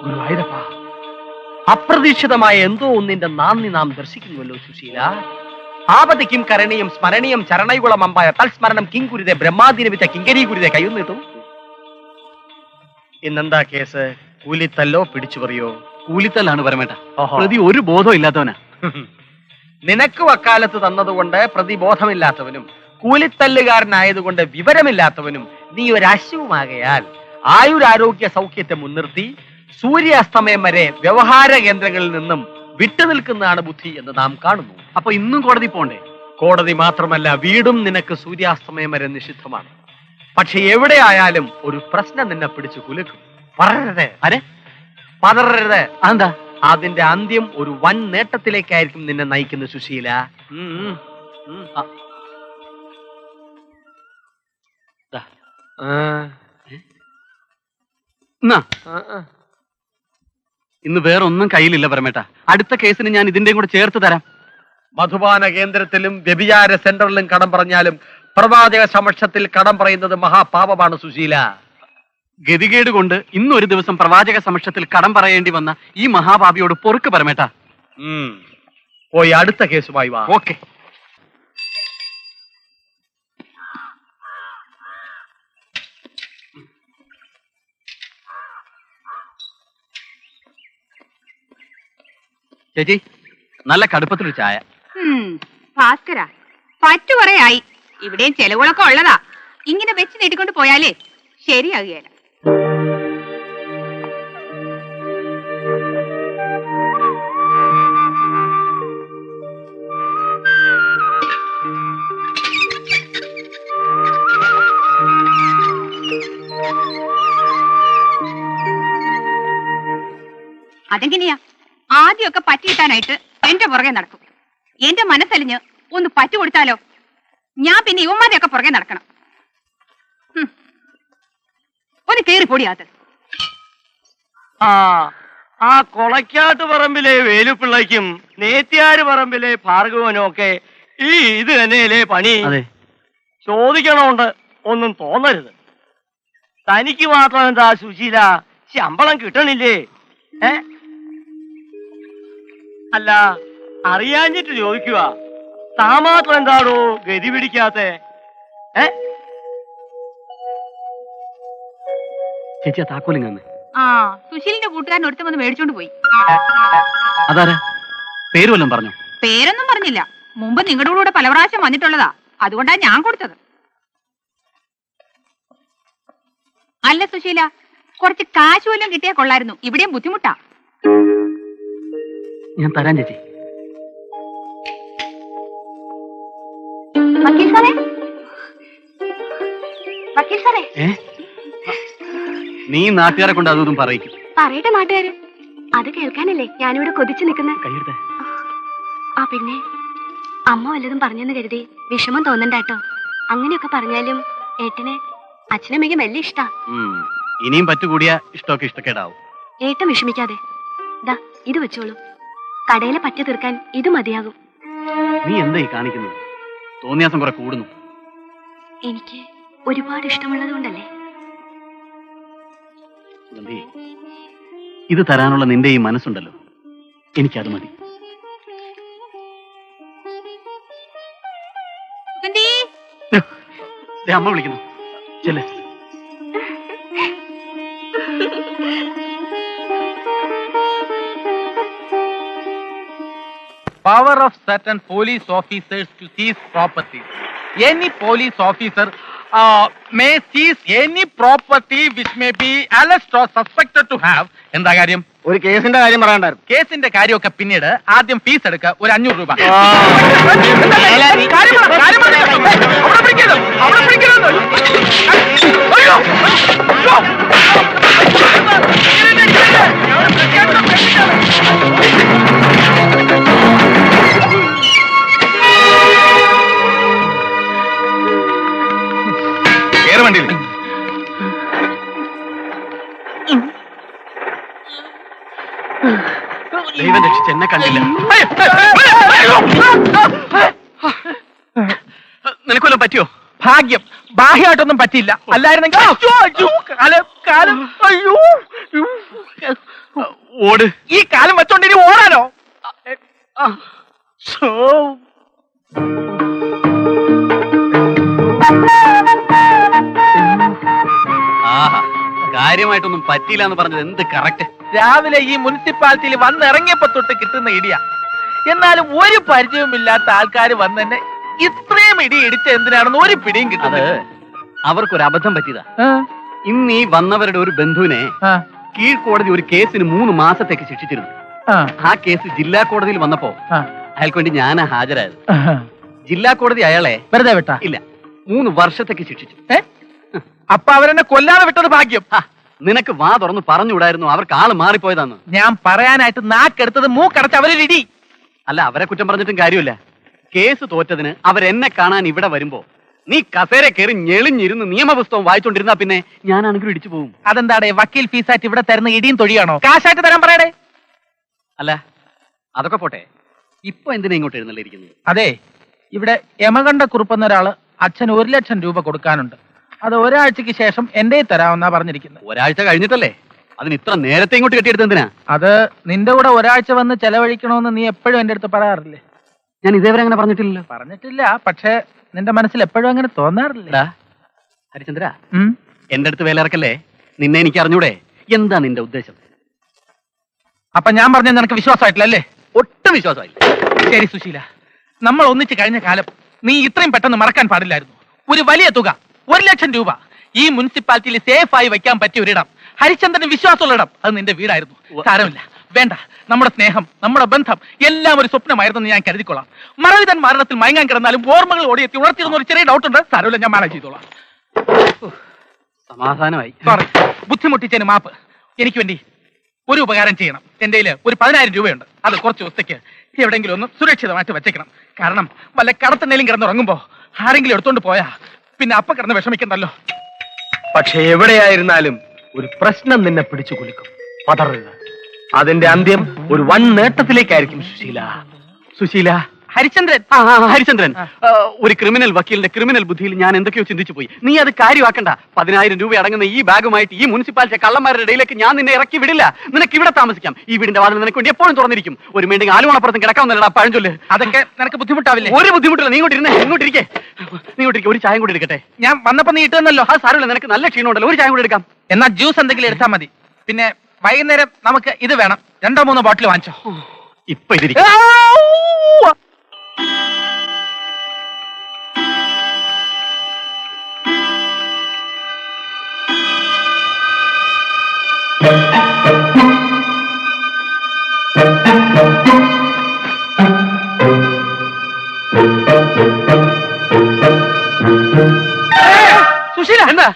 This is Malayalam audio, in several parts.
ഗുരുവായൂരപ്പ, അപ്രതീക്ഷിതമായ എന്തോ ഒന്നിന്റെ നാന്ദി നാം ദർശിക്കുന്നുവല്ലോ സുശീല. ആപതിക്കും കരണീയം സ്മരണീയം ചരണയുകുളം അമ്പായ തൽസ്മരണം കിങ്കുരുതെ ബ്രഹ്മാദിനവിച്ച കിങ്കരീ കുരുതെ കയ്യൊന്നിട്ടും. ഇന്നെന്താ കേസ്? കൂലിത്തല്ലോ പിടിച്ചുപറിയോ? കൂലിത്തല്ലാണ് പരമേട്ട. പ്രതി ഒരു ബോധവും ഇല്ലാത്തവനാ. നിനക്ക് വക്കാലത്ത് തന്നതുകൊണ്ട് പ്രതിബോധമില്ലാത്തവനും കൂലിത്തല്ലുകാരനായതുകൊണ്ട് വിവരമില്ലാത്തവനും നീ ഒരു അശ്വമാകയാൽ ആയുരാരോഗ്യ സൗഖ്യത്തെ മുൻനിർത്തി സൂര്യാസ്തമയം വരെ വ്യവഹാര കേന്ദ്രങ്ങളിൽ നിന്നും വിട്ടുനിൽക്കുന്നതാണ് ബുദ്ധി എന്ന് നാം കാണുന്നു. അപ്പൊ ഇന്നും കോടതി പോണ്ടേ? കോടതി മാത്രമല്ല, വീടും നിനക്ക് സൂര്യാസ്തമയം വരെ നിഷിദ്ധമാണ്. പക്ഷെ എവിടെ ആയാലും ഒരു പ്രശ്നം നിന്നെ പിടിച്ചു കുലുക്കും. പറയരുത്, പതറരുത്. അതെന്താ? അതിന്റെ അന്ത്യം ഒരു വൻ നേട്ടത്തിലേക്കായിരിക്കും നിന്നെ നയിക്കുന്ന സുശീല. ഇന്ന് വേറെ ഒന്നും കയ്യിലില്ല പരമേട്ട. അടുത്ത കേസിന് ഞാൻ ഇതിന്റെയും കൂടെ ചേർത്ത് തരാം. മധുപാന കേന്ദ്രത്തിലും വ്യഭിചാര സെന്ററിലും കടം പറഞ്ഞാലും പ്രവാചക സമക്ഷത്തിൽ കടം പറയുന്നത് മഹാപാപമാണ് സുശീല. ഗതികേട് കൊണ്ട് ഇന്നൊരു ദിവസം പ്രവാചക സമക്ഷത്തിൽ കടം പറയേണ്ടി വന്ന ഈ മഹാപാപിയോട് പൊറുക്ക് പരമേട്ട. പോയി അടുത്ത കേസുമായി വാ. ഓക്കെ. ചേച്ചി, നല്ല കടുപ്പത്തിലൊരു ചായ. ഭാസ്കര, പറ്റുപറയായി. ഇവിടെയും ചെലവുകളൊക്കെ ഉള്ളതാ. ഇങ്ങനെ വെച്ച് നീട്ടിക്കൊണ്ട് പോയാലേ ശരിയാകുകയല്ല. അതെങ്ങനെയാ? ആദ്യമൊക്കെ പറ്റിയിട്ടാനായിട്ട് എന്റെ പുറകെ നടക്കും. എന്റെ മനസ്സലിഞ്ഞ് ഒന്ന് പറ്റു കൊടുത്താലോ, ഞാൻ പിന്നെ ഇവന്മാരെയൊക്കെ പുറകെ നടക്കണം. ഒന്ന് കേറി പൊടിയാത്ത. ആ കൊളക്കാട്ട് പറമ്പിലെ വേലുപ്പിള്ളയ്ക്കും നേത്തിയാര് പറമ്പിലെ ഭാർഗവനും ഒക്കെ ഇത് തന്നെയല്ലേ പണി? ചോദിക്കണോണ്ട് ഒന്നും തോന്നരുത്. തനിക്ക് മാത്രം എന്താ സുശീല ശമ്പളം കിട്ടണില്ലേ? അല്ല, അറിയാഞ്ഞിട്ട് ചോദിക്കുക. താൻ മാത്രം എന്താണോ ഗതി പിടിക്കാത്ത? ചേച്ചി, താക്കോലിങ്ങന്ന്. സുശീലിന്റെ കൂട്ടുകാരൻ ഒരുത്തം വന്ന് മേടിച്ചോണ്ട് പോയി. അതാരാ? പേര് വല്ലതും പറഞ്ഞു? പേരൊന്നും പറഞ്ഞില്ല. മുമ്പ് നിങ്ങളുടെ കൂടെ പല പ്രാവശ്യം വന്നിട്ടുള്ളതാ. അതുകൊണ്ടാ ഞാൻ കൊടുത്തത്. അല്ല സുശീല, കുറച്ച് കാശ് വല്ലതും കിട്ടിയാൽ കൊള്ളായിരുന്നു. ഇവിടെയും ബുദ്ധിമുട്ടാ. ഞാൻ തരാൻ ചേച്ചി. വക്കീൽ സാറേ, വക്കീൽ സാറേ. നീ നാട്ടുകാരെ കൊണ്ട് അതൊന്നും പറയിക്കും. പറയട്ടെ നാട്ടുകാര്, അത് കേൾക്കാനല്ലേ ഞാനിവിടെ കൊതിച്ചു നിൽക്കുന്നത്. കയ്യെടുത്തേ. പിന്നെ അമ്മ വല്ലതും പറഞ്ഞെന്ന് കരുതി വിഷമം തോന്നണ്ട കേട്ടോ. അങ്ങനെയൊക്കെ പറഞ്ഞാലും ഏട്ടന് അച്ഛനമ്മയ്ക്ക് വലിയ ഇഷ്ടാ. ഇനിയും പറ്റുകൂടിയ ഇഷ്ടമൊക്കെ ഇഷ്ടക്കേടാവും. ഏട്ടൻ വിഷമിക്കാതെ ദാ ഇത് വെച്ചോളൂ. കടയിലെ പറ്റ തീർക്കാൻ ഇത് മതിയാകും. നീ എന്തായി കാണിക്കുന്നത്? തോന്നിയാസം കുറെ കൂടുന്നു. എനിക്ക് ഒരുപാട് ഇഷ്ടമുള്ളത് കൊണ്ടല്ലേ. ഇത് തരാനുള്ള നിന്റെ ഈ മനസ്സുണ്ടല്ലോ, എനിക്കത് മതി. അമ്മ വിളിക്കുന്നു, ചെല്ലേ. Power of certain police officers to seize property. Any police officer may seize any property which may be alleged or suspected to have. എന്താ കാര്യം? ഒരു കേസിന്റെ കാര്യം പറയാണ്ടായിരുന്നു. കേസിന്റെ കാര്യമൊക്കെ പിന്നീട്. ആദ്യം ഫീസ് എടുക്ക, ഒരു 500 രൂപ. വണ്ടിയിൽ ദൈവം രക്ഷിച്ച് എന്നെ കണ്ടില്ല. നിനക്കൊല്ലം പറ്റിയോ? ഭാഗ്യം, ബാഹ്യമായിട്ടൊന്നും പറ്റിയില്ല. അല്ലായിരുന്നെങ്കിൽ ഓട്. ഈ കാലം വെച്ചോണ്ട് ഇനി ഓടാനോ? ആ. ഛോ. ആഹാ, കാര്യമായിട്ടൊന്നും പറ്റിയില്ല എന്ന് പറഞ്ഞത് എന്ത് കറക്റ്റ്. രാവിലെ ഈ മുനിസിപ്പാലിറ്റിയിൽ വന്നിറങ്ങിയപ്പോ തൊട്ട് കിട്ടുന്ന ഇടിയാ. എന്നാലും ഒരു പരിചയവുമില്ലാത്ത ആൾക്കാർ വന്ന് തന്നെ ഇത്രയും ഇടി ഇടിച്ച എന്തിനാണെന്ന് ഒരു പിടിയും അത് കിട്ടുന്നത്. അവർക്കൊരു അബദ്ധം പറ്റിയതാ. ഇന്ന് ഈ വന്നവരുടെ ഒരു ബന്ധുവിനെ കീഴ്ക്കോടതി ഒരു കേസിന് 3 മാസത്തേക്ക് ശിക്ഷിച്ചിരുന്നു. ആ കേസ് ജില്ലാ കോടതിയിൽ വന്നപ്പോ അയാൾക്ക് വേണ്ടി ഞാനാ ഹാജരായത്. ജില്ലാ കോടതി അയാളെ വെറുതെ വിട്ടാ? ഇല്ല, 3 വർഷത്തേക്ക് ശിക്ഷിച്ചു. അപ്പൊ അവരെന്നെ കൊല്ലാതെ വിട്ടത് ഭാഗ്യം. നിനക്ക് വാ തുറന്ന് പറഞ്ഞുകൂടായിരുന്നു അവർക്ക് ആള് മാറിപ്പോയതാന്ന്? ഞാൻ പറയാനായിട്ട് നാക്കെടുത്തത് മൂക്കടച്ച് അവരിടി. അല്ല, അവരെ കുറ്റം പറഞ്ഞിട്ടും കാര്യമില്ല. കേസ് തോറ്റതിന് അവരെന്നെ കാണാൻ ഇവിടെ വരുമ്പോ നീ കസേര കയറി ഞെളിഞ്ഞിരുന്ന് നിയമപുസ്തകം വായിച്ചോണ്ടിരുന്നാ പിന്നെ ഞാനാണെങ്കിലും ഇടിച്ചു പോകും. അതെന്താടേ വക്കീൽ ഫീസായിട്ട് ഇവിടെ തരുന്ന ഇടിയും തൊഴിയാണോ? കാശായിട്ട് തരാൻ പറയടേ. അല്ല, അതൊക്കെ പോട്ടെ, ഇപ്പൊ എന്തിനാ ഇങ്ങോട്ട് എഴുന്നള്ളിയിരിക്കുന്നത്? അതെ, ഇവിടെ യമകണ്ഠ കുറുപ്പെന്ന ഒരാള് അച്ഛന് 1 ലക്ഷം രൂപ കൊടുക്കാനുണ്ട്. അത് ഒരാഴ്ചക്ക് ശേഷം എന്റെ തരാമെന്നാ പറഞ്ഞിരിക്കുന്നത്. ഒരാഴ്ച കഴിഞ്ഞിട്ടല്ലേ? അതിന് ഇത്ര നേരത്തെ ഇങ്ങോട്ട് കെട്ടിയെടുത്ത് എന്തിനാ? അത് നിന്റെ കൂടെ ഒരാഴ്ച വന്ന് ചെലവഴിക്കണമെന്ന് നീ എപ്പോഴും എന്റെ അടുത്ത് പറയാറില്ലേ? ഞാൻ ഇതേവരെ അങ്ങനെ പറഞ്ഞിട്ടില്ലല്ലോ. പറഞ്ഞിട്ടില്ല, പക്ഷെ നിന്റെ മനസ്സിൽ എപ്പോഴും അങ്ങനെ തോന്നാറില്ല. ഹരിചന്ദ്ര, എന്റെ അടുത്ത് വേലിറക്കല്ലേ. നിന്നെ എനിക്ക് അറിഞ്ഞൂടെ? എന്താ നിന്റെ ഉദ്ദേശം? അപ്പൊ ഞാൻ പറഞ്ഞത് നിനക്ക് വിശ്വാസമായിട്ടില്ലല്ലേ? ഒട്ടും വിശ്വാസമായില്ല. ശരി സുശീല, നമ്മൾ ഒന്നിച്ച് കഴിഞ്ഞ കാലം നീ ഇത്രയും പെട്ടെന്ന് മറക്കാൻ പാടില്ലായിരുന്നു. ഒരു വലിയ തുക, 1 ലക്ഷം രൂപ ഈ മുനിസിപ്പാലിറ്റിയിൽ സേഫായി വയ്ക്കാൻ പറ്റിയ ഒരിടം, ഹരിചന്ദ്രന് വിശ്വാസമുള്ള ഇടം, അത് നിന്റെ വീടായിരുന്നു. സാരമില്ല, വേണ്ട. നമ്മുടെ സ്നേഹം, നമ്മുടെ ബന്ധം എല്ലാം ഒരു സ്വപ്നമായിരുന്നു ഞാൻ കരുതിക്കൊള്ളാം. മറവിതൻ മരണത്തിൽ മയങ്ങാൻ കിടന്നാലും ഓർമ്മകൾ ഓടിയെത്തി ഉണർത്തിരുന്ന ഒരു ചെറിയ ഡൗട്ട് ഉണ്ട്. സാരമില്ല, ഞാൻ മാനേജ് ചെയ്തോളാം. സമാധാനമായി. സോറി, ബുദ്ധിമുട്ടിച്ചതിന് മാപ്പ്. എനിക്ക് വേണ്ടി ഒരു ഉപകാരം ചെയ്യണം. എന്റെ കയ്യിൽ ഒരു 10,000 രൂപയുണ്ട്. അത് കുറച്ച് ദിവസത്തേക്ക് എവിടെയെങ്കിലും ഒന്ന് സുരക്ഷിതമായിട്ട് വെച്ചേക്കണം. കാരണം വല്ല കടത്തണ്ണയിലും കിടന്നുറങ്ങുമ്പോ ആരെങ്കിലും എടുത്തോണ്ട് പോയാ പിന്നെ അപ്പ കിടന്ന് വിഷമിക്കണ്ടല്ലോ. പക്ഷെ എവിടെയായിരുന്നാലും ഒരു പ്രശ്നം നിന്നെ പിടിച്ചു കുലുക്കും. പതറരുത്. അതിന്റെ അന്ത്യം ഒരു വൻ നേട്ടത്തിലേക്കായിരിക്കും സുശീല. സുശീല, ഹരിചന്ദ്രൻ. ഹരിചന്ദ്രൻ, ഒരു ക്രിമിനൽ വക്കീലിന്റെ ക്രിമിനൽ ബുദ്ധിയിൽ ഞാൻ എന്തൊക്കെയോ ചിന്തിച്ചു പോയി. നീ അത് കാര്യമാക്കണ്ട. 10,000 രൂപ അടങ്ങുന്ന ഈ ബാഗുമായിട്ട് ഈ മുനിസിപ്പാലിറ്റി കള്ളന്മാരുടെ ഇടയിലേക്ക് ഞാൻ നിന്നെ ഇറക്കി വിടില്ല. നിനക്ക് ഇവിടെ താമസിക്കാം. ഈ വീടിന്റെ വാതിൽ നിനക്ക് വേണ്ടി എപ്പോഴും തുറന്നിരിക്കും. ഒരു വേണ്ടി ആലുമണപ്പുറത്തും കിടക്കാവുന്നല്ലടാ പഴഞ്ചൊല്ല്. അതൊക്കെ നിനക്ക് ബുദ്ധിമുട്ടാവില്ലേ? ഒരു ബുദ്ധിമുട്ടില്ല. നീ ഇങ്ങോട്ടിരുന്നേ, ഇങ്ങോട്ടിരിക്കേ. നീ ഇങ്ങോട്ടിരിക്കെ. ഒരു ചായം കൂടി എടുക്കട്ടെ? ഞാൻ വന്നപ്പോ നീ ഇട്ടുന്നല്ലോ. അത് സാരമില്ല, നിനക്ക് നല്ല ക്ഷീണമുണ്ടല്ലോ. ഒരു ചായം കൂടി എടുക്കാം. എന്നാ ജ്യൂസ് എന്തെങ്കിലും എടുത്താൽ മതി. പിന്നെ വൈകുന്നേരം നമുക്ക് ഇത് വേണം. 2-3 ബോട്ടിൽ വാങ്ങിച്ചോ. ഇപ്പൊ ഇതിരിക്കും. സുശീല, എന്താ?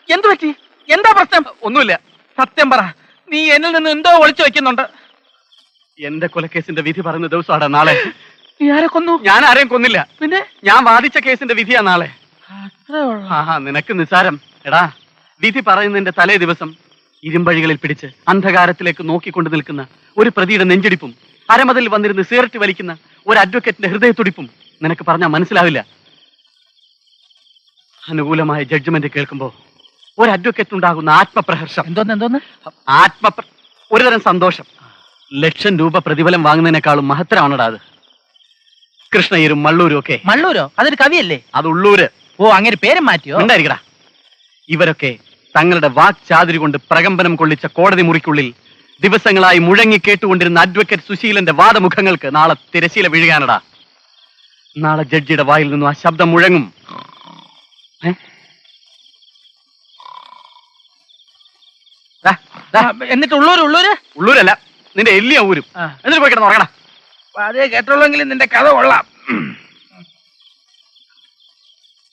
എന്തു പറ്റി? എന്താ പ്രശ്നം? ഒന്നുമില്ല. സത്യം പറ, നീ എന്നിൽ നിന്ന് എന്തോ ഒളിച്ചു വെക്കുന്നുണ്ട്. എന്റെ കൊലക്കേസിന്റെ വിധി പറയുന്ന ദിവസമാണ് നാളെ. നീ ആരെ കൊന്നു? ഞാൻ ആരെയും കൊന്നില്ല. പിന്നെ ഞാൻ വാദിച്ച കേസിന്റെ വിധിയാ നാളെ. നിനക്ക് നിസാരം. എടാ, വിധി പറയുന്നതിന്റെ തലേ ദിവസം ഇരുമ്പഴികളിൽ പിടിച്ച് അന്ധകാരത്തിലേക്ക് നോക്കിക്കൊണ്ട് നിൽക്കുന്ന ഒരു പ്രതിയുടെ നെഞ്ചിടിപ്പും അരമതിൽ വന്നിരുന്ന് സിഗരറ്റ് വലിക്കുന്ന ഒരു അഡ്വക്കേറ്റിന്റെ ഹൃദയത്തുടിപ്പും നിനക്ക് പറഞ്ഞാൽ മനസ്സിലാവില്ല. അനുകൂലമായ ജഡ്ജ്മെന്റ് കേൾക്കുമ്പോ ഒരു അഡ്വക്കേറ്റിനുണ്ടാകുന്ന ആത്മപ്രഹർഷം. എന്തോന്ന്? ഒരുതരം സന്തോഷം. 1 ലക്ഷം രൂപ പ്രതിഫലം വാങ്ങുന്നതിനേക്കാളും മഹത്തരമാണടാ അത്. കൃഷ്ണയ്യരും മള്ളൂരും ഒക്കെ. മള്ളൂരോ? അതൊരു കവിയല്ലേ? അത് ഉള്ളൂര്. ഓ, അങ്ങനെ പേരും മാറ്റിയോ? ഉണ്ടായിരിക്കടാ. ഇവരൊക്കെ തങ്ങളുടെ വാക്ചാതുരി കൊണ്ട് പ്രകമ്പനം കൊള്ളിച്ച കോടതി മുറിക്കുള്ളിൽ ദിവസങ്ങളായി മുഴങ്ങി കേട്ടുകൊണ്ടിരുന്ന അഡ്വക്കേറ്റ് സുശീലന്റെ വാദമുഖങ്ങൾക്ക് നാളെ തിരശീല വീഴുകയാണടാ. നാളെ ജഡ്ജിയുടെ വായിൽ നിന്നും ആ ശബ്ദം മുഴങ്ങും. എന്നിട്ട് ഉള്ളൂരല്ല, നിന്റെ എല്ലിയ ഊരും. എന്നിട്ട് പോയി കിടന്ന് ഉറങ്ങടാ. അതേ കേട്ടുള്ളെങ്കിലും നിന്റെ കഥ കൊള്ളാം.